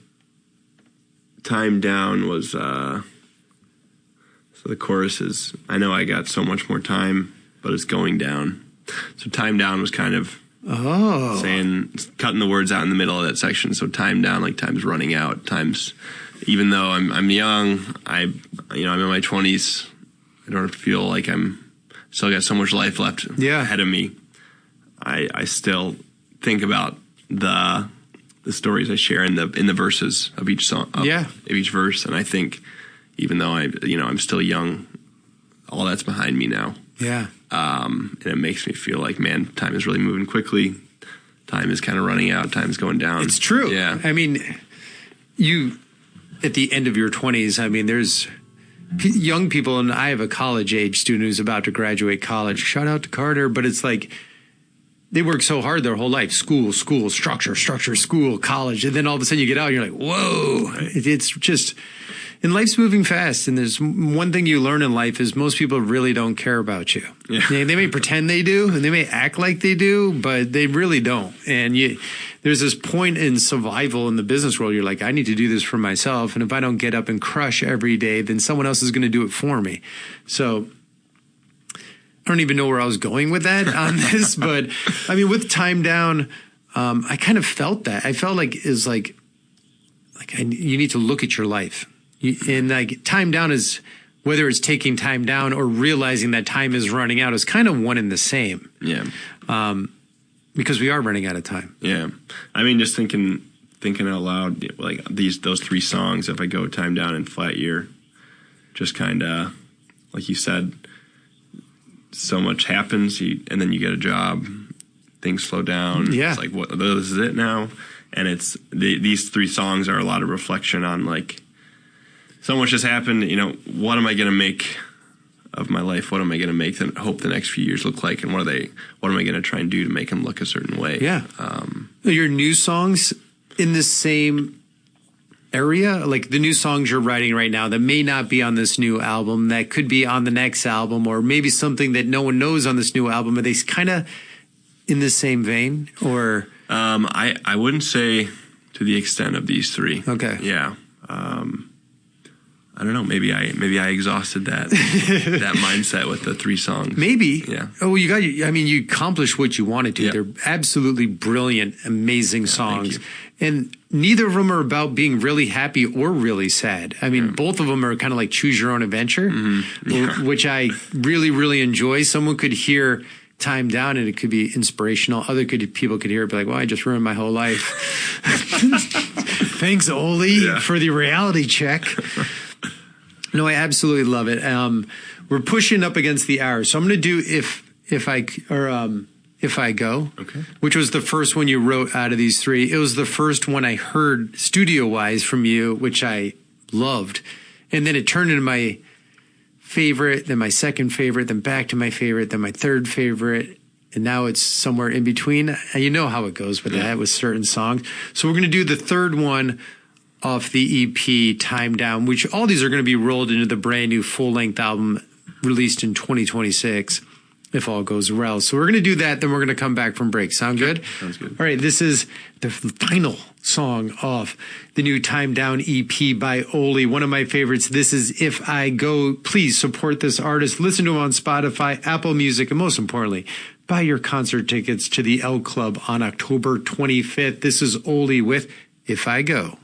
[SPEAKER 5] Time Down was, so the chorus is, I know I got so much more time, but it's going down. So Time Down was kind of saying, cutting the words out in the middle of that section. So time down, like time's running out. Time's, even though I'm young, I'm in my 20s. I don't feel like I'm still got so much life left ahead of me. I still think about the stories I share in the verses of each song, of each verse, and I think even though I'm still young, all that's behind me now.
[SPEAKER 3] Yeah.
[SPEAKER 5] And it makes me feel like, man, time is really moving quickly. Time is kind of running out. Time's going down.
[SPEAKER 3] It's true.
[SPEAKER 5] Yeah.
[SPEAKER 3] I mean, you, at the end of your 20s, I mean, there's young people, and I have a college-age student who's about to graduate college. Shout out to Carter. But it's like, they work so hard their whole life. School, structure, school, college. And then all of a sudden you get out and you're like, whoa. It's just... And life's moving fast, and there's one thing you learn in life is most people really don't care about you. Yeah. They may pretend they do, and they may act like they do, but they really don't. And there's this point in survival in the business world, you're like, I need to do this for myself, and if I don't get up and crush every day, then someone else is going to do it for me. So I don't even know where I was going with that on this, but I mean, with Time Down, I kind of felt that. I felt like is like you need to look at your life. And like time down is, whether it's taking time down or realizing that time is running out, is kind of one and the same.
[SPEAKER 5] Yeah.
[SPEAKER 3] Because we are running out of time.
[SPEAKER 5] Yeah. I mean, just thinking out loud, like those 3 songs, if I go time down and flat year, just kind of, like you said, so much happens, and then you get a job, things slow down.
[SPEAKER 3] Yeah.
[SPEAKER 5] It's like, what, this is it now? And it's these 3 songs are a lot of reflection on, like, so much has happened. You know, what am I going to make of my life? What am I going to make and hope the next few years look like? And what am I going to try and do to make them look a certain way?
[SPEAKER 3] Yeah. Your new songs in the same area, like the new songs you're writing right now that may not be on this new album, that could be on the next album, or maybe something that no one knows on this new album. Are they kind of in the same vein, or?
[SPEAKER 5] I wouldn't say to the extent of these 3. Okay. Yeah. I don't know. Maybe I exhausted that mindset with the 3 songs.
[SPEAKER 3] Maybe.
[SPEAKER 5] Yeah.
[SPEAKER 3] Oh, you accomplished what you wanted to. Yeah. They're absolutely brilliant, amazing songs. And neither of them are about being really happy or really sad. I mean, both of them are kind of like choose your own adventure, which I really, really enjoy. Someone could hear time down and it could be inspirational. People could hear it, be like, well, I just ruined my whole life. Thanks, Ohly, for the reality check. No, I absolutely love it. We're pushing up against the hour, so I'm going to do if I go, okay, which was the first one you wrote out of these 3. It was the first one I heard studio wise from you, which I loved, and then it turned into my favorite, then my second favorite, then back to my favorite, then my third favorite, and now it's somewhere in between. And you know how it goes with that with certain songs. So we're going to do the third one off the EP, Time Down, which all these are going to be rolled into the brand new full-length album released in 2026, if all goes well. So we're going to do that, then we're going to come back from break. Sound good?
[SPEAKER 5] Sounds good.
[SPEAKER 3] All right, this is the final song off the new Time Down EP by Ohly, one of my favorites. This is If I Go. Please support this artist. Listen to him on Spotify, Apple Music, and most importantly, buy your concert tickets to the L Club on October 25th. This is Ohly with If I Go.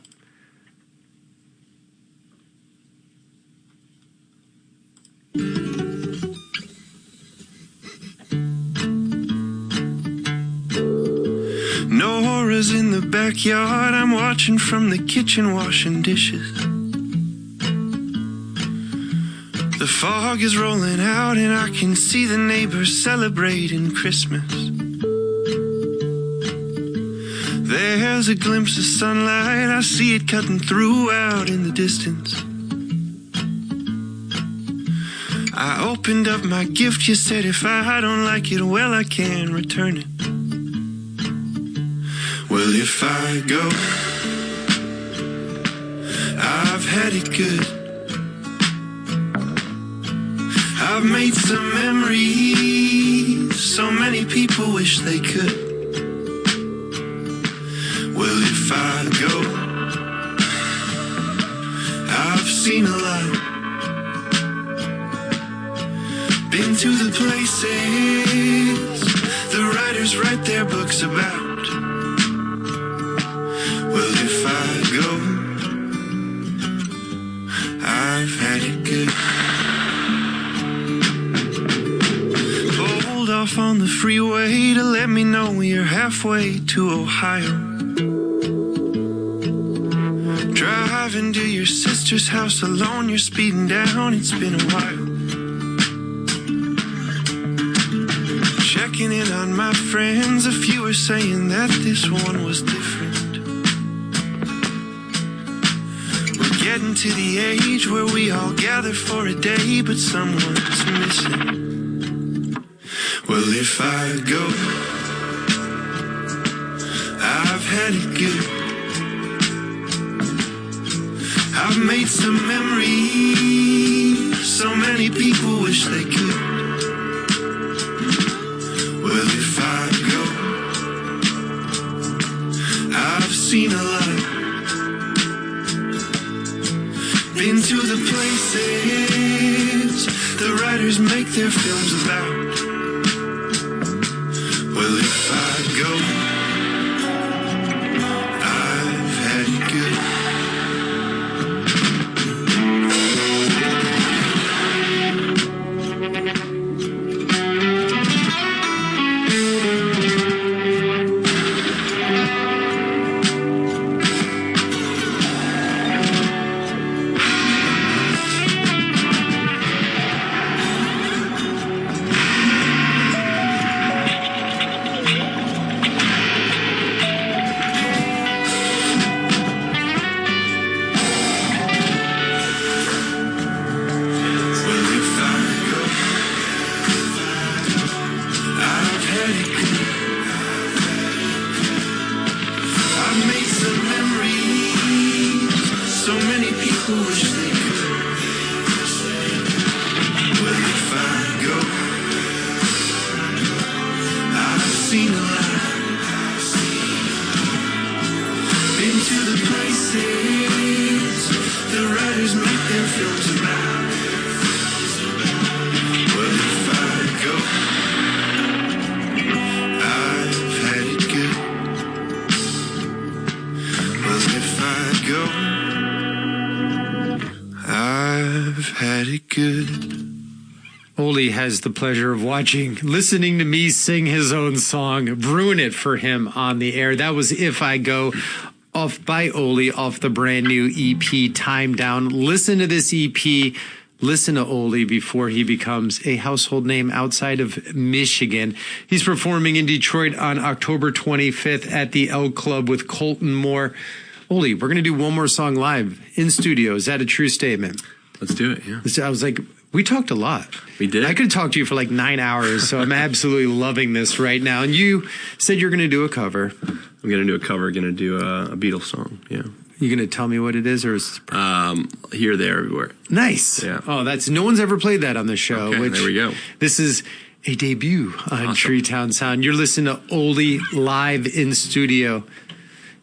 [SPEAKER 4] Nora's in the backyard, I'm watching from the kitchen, washing dishes. The fog is rolling out and I can see the neighbors celebrating Christmas. There's a glimpse of sunlight, I see it cutting through out in the distance. I opened up my gift, you said if I don't like it, well, I can return it. Well, if I go, I've had it good. I've made some memories, so many people wish they could. Well, if I go, I've seen a lot. Been to the places the writers write their books about. Well, if I go, I've had it good. Pulled off on the freeway to let me know you're halfway to Ohio. Driving to your sister's house alone, you're speeding down, it's been a while. Checking in on my friends, a few are saying that this one was different. We're getting to the age where we all gather for a day, but someone's missing. Well, if I go, I've had it good. I've made some memories, so many people wish they could. Well, if I go, I've seen a lot. Been to the places the writers make their films about. Well, if I go, wish they could. But if I go, I've seen a lot. Been to the places the writers make their films about. Well, if I go, I've had it good. Well, if I go, I've had it good.
[SPEAKER 3] Ohly has the pleasure of listening to me sing his own song, ruin it for him on the air. That was If I Go, off by Ohly, off the brand new EP, Time Down. Listen to this EP. Listen to Ohly before he becomes a household name outside of Michigan. He's performing in Detroit on October 25th at the L Club with Colton Moore. Ohly, we're going to do one more song live in studio. Is that a true statement?
[SPEAKER 5] Let's do it, yeah.
[SPEAKER 3] I was like, we talked a lot.
[SPEAKER 5] We did.
[SPEAKER 3] I could talk to you for like 9 hours, so I'm absolutely loving this right now. And you said you're going to do a cover.
[SPEAKER 5] I'm going to do a cover, going to do a Beatles song, yeah.
[SPEAKER 3] You going to tell me what it is, or is
[SPEAKER 5] Here, There, Everywhere.
[SPEAKER 3] Nice.
[SPEAKER 5] Yeah.
[SPEAKER 3] Oh, no one's ever played that on the show.
[SPEAKER 5] Okay, there we go.
[SPEAKER 3] This is a debut on TreeTown Sound. You're listening to Ohly live in studio.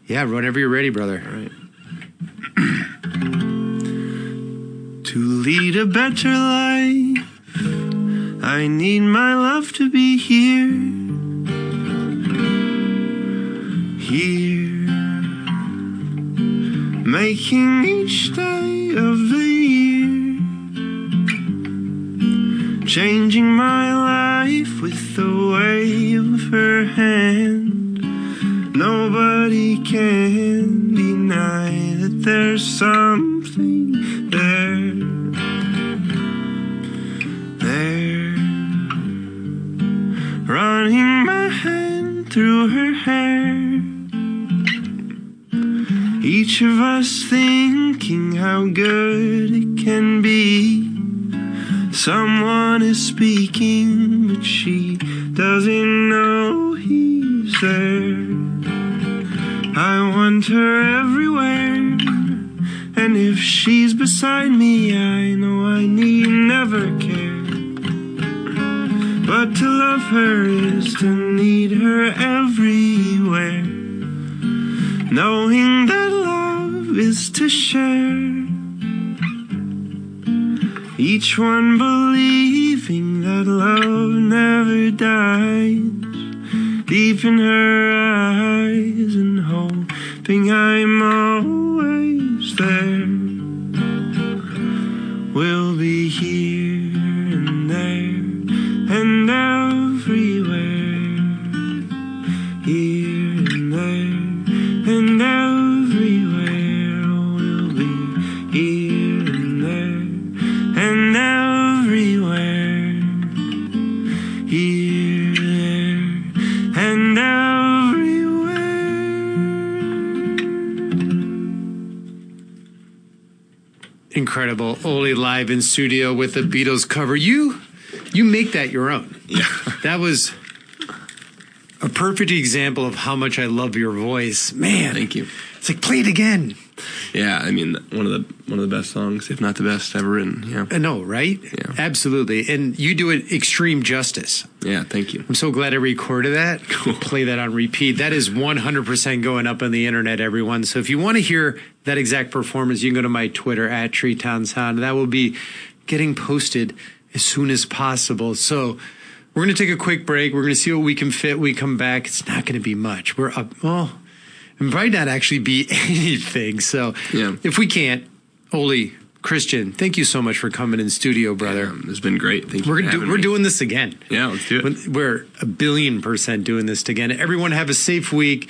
[SPEAKER 3] Yeah, whenever you're ready, brother.
[SPEAKER 5] All right.
[SPEAKER 4] To lead a better life, I need my love to be here. Here, making each day of the year, changing my life with the wave of her hand. Nobody can deny that there's something there. Running my hand through her hair, each of us thinking how good it can be. Someone is speaking, but she doesn't know he's there. I want her everywhere, and if she's beside me, I know I need never care. But to love her is to need her everywhere. Knowing that love is to share. Each one believing that love never dies. Deep in her eyes and hoping I'm always there. We'll be here and there and everywhere, here and there and everywhere. We'll be here and there and everywhere, here, there and everywhere.
[SPEAKER 3] Incredible. Ohly live in studio with the Beatles cover. You make that your own.
[SPEAKER 5] Yeah.
[SPEAKER 3] That was a perfect example of how much I love your voice. Man.
[SPEAKER 5] Thank you.
[SPEAKER 3] It's like, play it again.
[SPEAKER 5] Yeah, I mean, one of the best songs, if not the best ever written. Yeah.
[SPEAKER 3] I know, right?
[SPEAKER 5] Yeah.
[SPEAKER 3] Absolutely. And you do it extreme justice.
[SPEAKER 5] Yeah, thank you.
[SPEAKER 3] I'm so glad I recorded that. Cool. Play that on repeat. That is 100% going up on the internet, everyone. So if you want to hear that exact performance, you can go to my Twitter at TreeTownSound. That will be getting posted as soon as possible. So we're going to take a quick break. We're going to see what we can fit. We come back. It's not going to be much. We're up. Well, it might not actually be anything. So
[SPEAKER 5] yeah.
[SPEAKER 3] If we can't, Ohly, Christian, thank you so much for coming in studio, brother.
[SPEAKER 5] Yeah, it's been great. Thank you.
[SPEAKER 3] We're doing this again.
[SPEAKER 5] Yeah, let's do it.
[SPEAKER 3] We're 1,000,000,000% doing this again. Everyone have a safe week.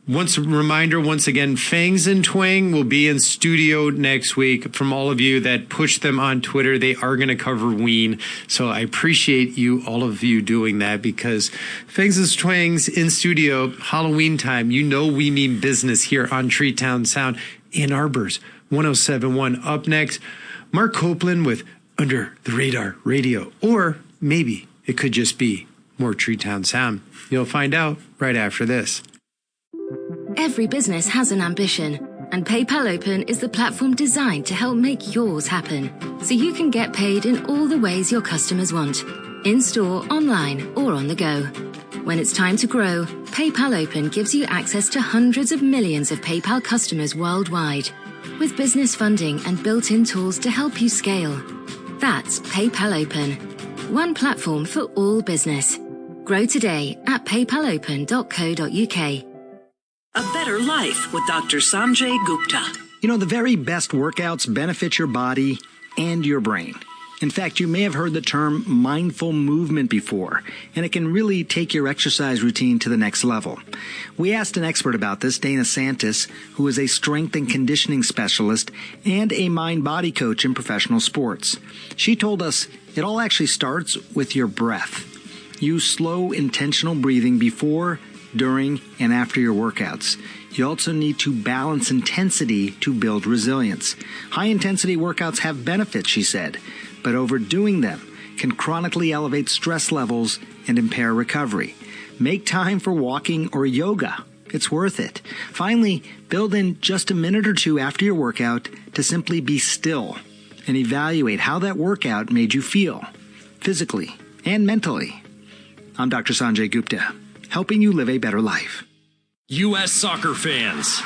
[SPEAKER 3] Once again, Fangs and Twang will be in studio next week. From all of you that push them on Twitter, they are going to cover Ween. So I appreciate all of you doing that, because Fangs and Twangs in studio, Halloween time. You know we mean business here on TreeTown Sound. Ann Arbor's 107.1. Up next, Mark Copeland with Under the Radar Radio. Or maybe it could just be more TreeTown Sound. You'll find out right after this.
[SPEAKER 6] Every business has an ambition, And PayPal Open is the platform designed to help make yours happen, so you can get paid in all the ways your customers want, in-store, online, or on the go. When it's time to grow, PayPal Open gives you access to hundreds of millions of PayPal customers worldwide, with business funding and built-in tools to help you scale. That's PayPal Open. One platform for all business. Grow today at paypalopen.co.uk.
[SPEAKER 16] A better life with Dr. Sanjay Gupta.
[SPEAKER 17] You know, the very best workouts benefit your body and your brain. In fact, you may have heard the term mindful movement before, and it can really take your exercise routine to the next level. We asked an expert about this, Dana Santis, who is a strength and conditioning specialist and a mind-body coach in professional sports. She told us it all actually starts with your breath. Use slow, intentional breathing before, during, and after your workouts. You also need to balance intensity to build resilience. High-intensity workouts have benefits, she said, but overdoing them can chronically elevate stress levels and impair recovery. Make time for walking or yoga. It's worth it. Finally, build in just a minute or two after your workout to simply be still and evaluate how that workout made you feel, physically and mentally. I'm Dr. Sanjay Gupta, helping you live a better life.
[SPEAKER 18] U.S. soccer fans,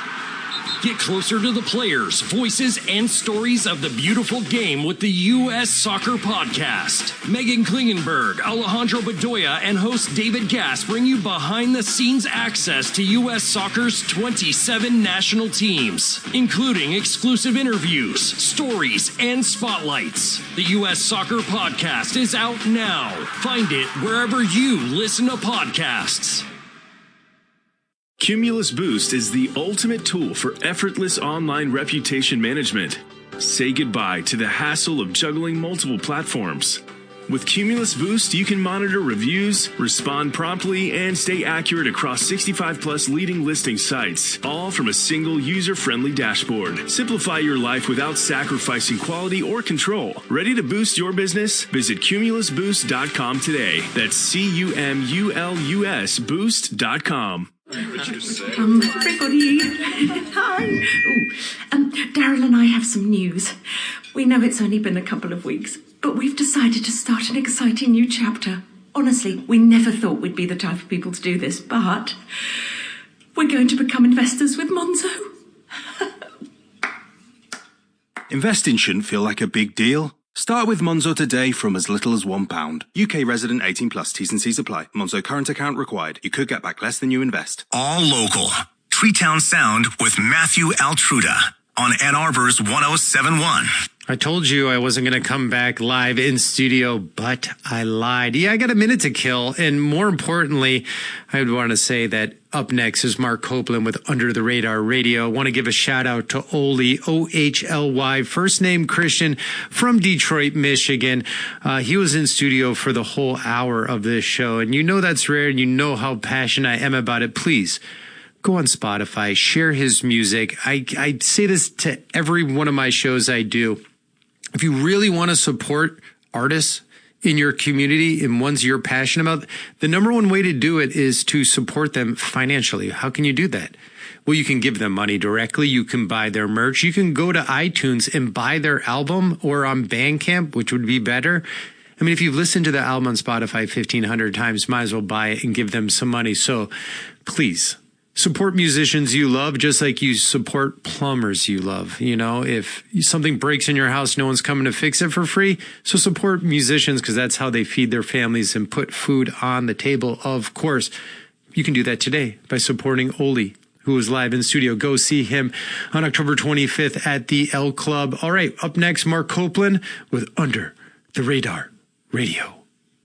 [SPEAKER 18] get closer to the players, voices, and stories of the beautiful game with the U.S. Soccer Podcast. Megan Klingenberg, Alejandro Bedoya, and host David Gass bring you behind-the-scenes access to U.S. Soccer's 27 national teams, including exclusive interviews, stories, and spotlights. The U.S. Soccer Podcast is out now. Find it wherever you listen to podcasts.
[SPEAKER 8] Cumulus Boost is the ultimate tool for effortless online reputation management. Say goodbye to the hassle of juggling multiple platforms. With Cumulus Boost, you can monitor reviews, respond promptly, and stay accurate across 65+ leading listing sites, all from a single user-friendly dashboard. Simplify your life without sacrificing quality or control. Ready to boost your business? Visit cumulusboost.com today. That's CUMULUS boost.com.
[SPEAKER 19] Everybody, hi. Daryl and I have some news. We know it's only been a couple of weeks, but we've decided to start an exciting new chapter. Honestly, we never thought we'd be the type of people to do this, but we're going to become investors with Monzo.
[SPEAKER 20] Investing shouldn't feel like a big deal. Start with Monzo today from as little as £1. UK resident 18+, T's and C's apply. Monzo current account required. You could get back less than you invest.
[SPEAKER 1] All local. TreeTownSound with Matthew Altruda on Ann Arbor's 1071.
[SPEAKER 3] I told you I wasn't going to come back live in studio, but I lied. Yeah, I got a minute to kill. And more importantly, I would want to say that up next is Mark Copeland with Under the Radar Radio. I want to give a shout out to Ohly, O-H-L-Y, first name Christian from Detroit, Michigan. He was in studio for the whole hour of this show. And you know that's rare and you know how passionate I am about it. Please go on Spotify, share his music. I say this to every one of my shows I do. If you really want to support artists in your community and ones you're passionate about, the number one way to do it is to support them financially. How can you do that? Well, you can give them money directly. You can buy their merch. You can go to iTunes and buy their album, or on Bandcamp, which would be better. I mean, if you've listened to the album on Spotify 1,500 times, might as well buy it and give them some money. So please support musicians you love, just like you support plumbers you love. You know, if something breaks in your house, no one's coming to fix it for free. So support musicians, because that's how they feed their families and put food on the table. Of course, you can do that today by supporting Ohly, who is live in studio. Go see him on October 25th at the L Club. All right, up next, Mark Copeland with Under the Radar Radio.